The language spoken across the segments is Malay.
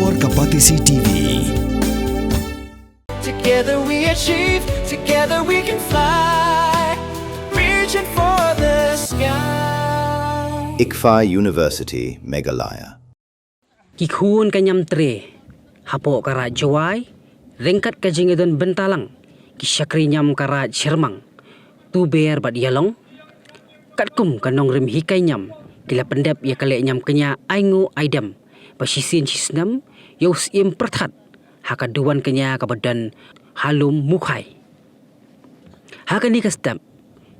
Suar Kapatisi TV. Together we achieve, together we can fly, reaching for the sky. ICFA University, Meghalaya. Kikhuan kanyam tre, hapo karat Jowai, ringkat kajingedon bentalang, kisakri nyam karat Shermang, tu ber bat yalong, katkum kanong rim hikai nyam, kila Pyndep ya kale nyam Kñia Nguh Aidam, ba Shisien Snem, yo Syiem Pyrthat, hakaduan Kñia kabadan halum mukhai. Hakani kastam,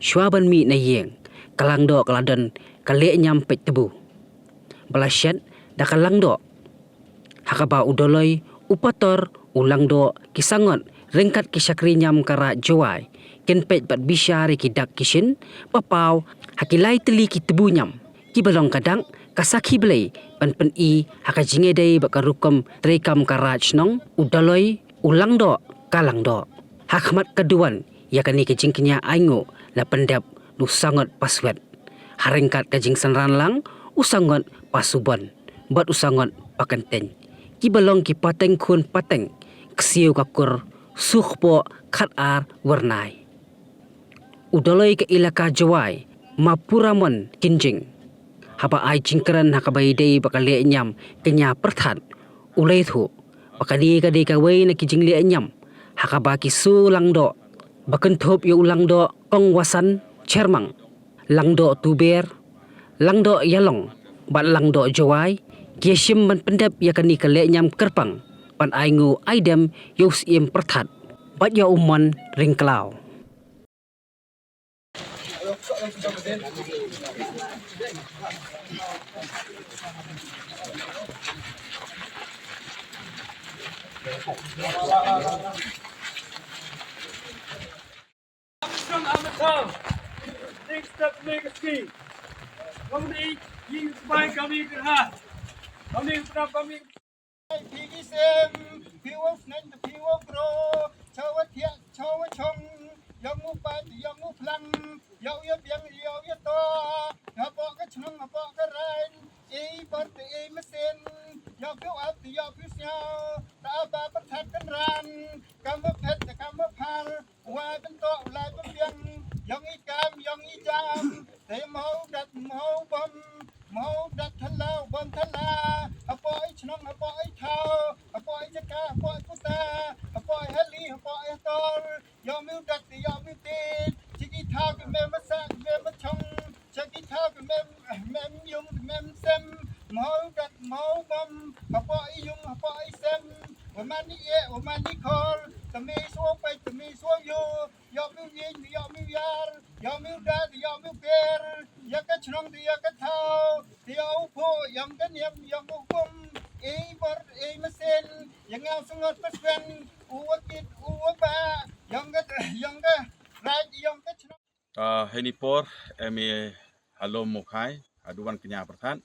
syuaban mi na yeng, kalang do kaladan kale nyam pet tebu. Balasyat da kalang do. Hakaba udoloy upator ulang do kisangot ringkat kisakri nyam kara Jowai, kenpet bat bisyari kidak kishin, papaw hakilay teli ki tebu nyam, kibalong kadang kasaki belay pan i hakajingedai bakarukam trekam kara chnong udoloy ulang do kalang do. Hakmat kaduan yakani kajing Kñia Nguh la Pyndep nu sangot paswet. Haringkat kajing sanran lang usangot pasuban, bat usangot pakanteng. Kibalong ki pateng kun pateng, ksiu kakur sukhpo khatar warnai. Udaloy ke ilaka Jowai, mapuramon kinjing. Haba ai jingkeran hakabai dei bakale nyam Kñia Pyrthat, ulay thu, bakadi kadai kawai na kijing le nyam, hakaba ki su langdo, bakentop yo langdo kong wasan Shermang, langdo tuber, langdo yalong, bat langdo Jowai, Syiem ban Pyndep yakani kale nyam kerpang, pan Nguh Aidam yo Syiem Pyrthat, bat ya umon ringklau. Next up, legacy. Kami ingin supaya kami kerah. Kami tetap kami. Pigi Syiem, piwa Snem, piwa bro, cawa tiak, cawa chong, yang upat, yang uplang, yang to, ngapok ke chnong, ngapok ke rain, bort mesin, yang piu up, yang piu siau, tak apa Pyrthat kan ran, kamu pet, kamu par, wah bentok, lai pembiang, yang ikam, yang ijam, mau dat, mau bom. Mau dat thalau bom thala apoi chnong apoi thau apoi jaka apoi puta apoi heli apoi tor yomu dat yomu te chiki thau ke mem sa mem chong chiki thau ke mem yung mem sem mau dat mau bom apoi yung apoi sem wamani kol tami suo pai tami suo yo yomu yin yomu yar yomu dat yomu ber yaka chnong yaka thau tiau po yang kan yang hukum bor mesin yang sangat peswen uwakit uwaba yang Raij yang ke chnong henipor emi halom mukhai aduan Kñia Pyrthat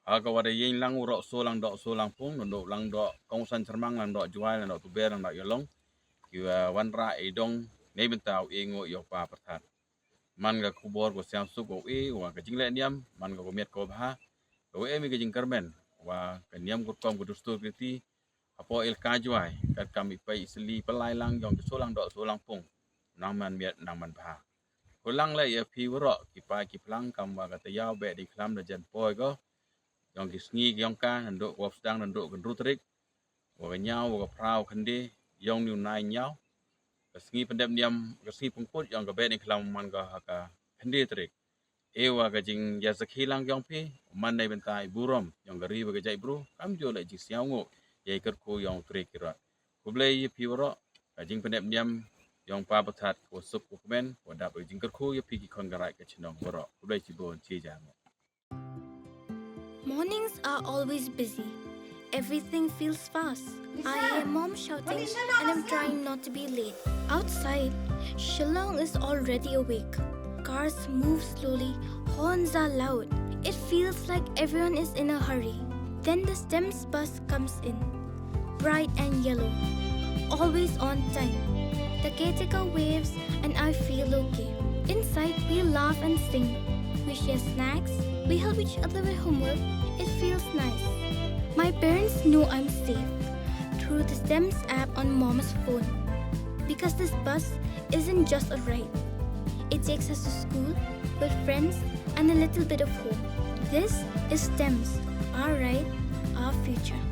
agawade yin lang urok solang dok solang pung ndok lang dok kongsan cermang lang dok Jowai lang dok tuber lang dok yolong kiwa wanra edong nebentau Nguh yopa Pyrthat man ga kubor go siam su go wa ka jingle niam man ga miet ko bha go mi ga jing karmen wa ka niam go kom go dustur kriti apo il ka Jowai ka kami pai isli pelai lang jong solang dok solang pung nang man miet nang man bha ko lang le ya phi wro ki pa ki plang kam wa ka tayaw be di klam da jan poi go jong ki sngi jong ka ndok wop sedang ndok gendru trik wa ga nyaw wa ga prau khande jong niu nai nyaw Kesngi Pyndep niam kesngi pungput yang kebet ni kelam man ka hendi trik. Ewa kajing jasa hilang yang pi man dai bentai burom yang gari bagi jai bro kam jo lai jing siau ngo yai kerku yang trik kira. Kublai pi woro kajing Pyndep niam yang pa Pyrthat ko sup ko men ko da jing kerku ye pi ki kon garai ka chinong woro kublai cibon ci jang. Mornings are always busy. Everything feels fast. I hear mom shouting and I'm trying not to be late. Outside, Shillong is already awake. Cars move slowly, horns are loud. It feels like everyone is in a hurry. Then the Snem's bus comes in, bright and yellow, always on time. The caretaker waves and I feel okay. Inside, we laugh and sing. We share snacks, we help each other with homework. It feels nice. My parents know I'm safe through the Stem's app on Mom's phone. Because this bus isn't just a ride. It takes us to school with friends and a little bit of hope. This is Stems, our ride, our future.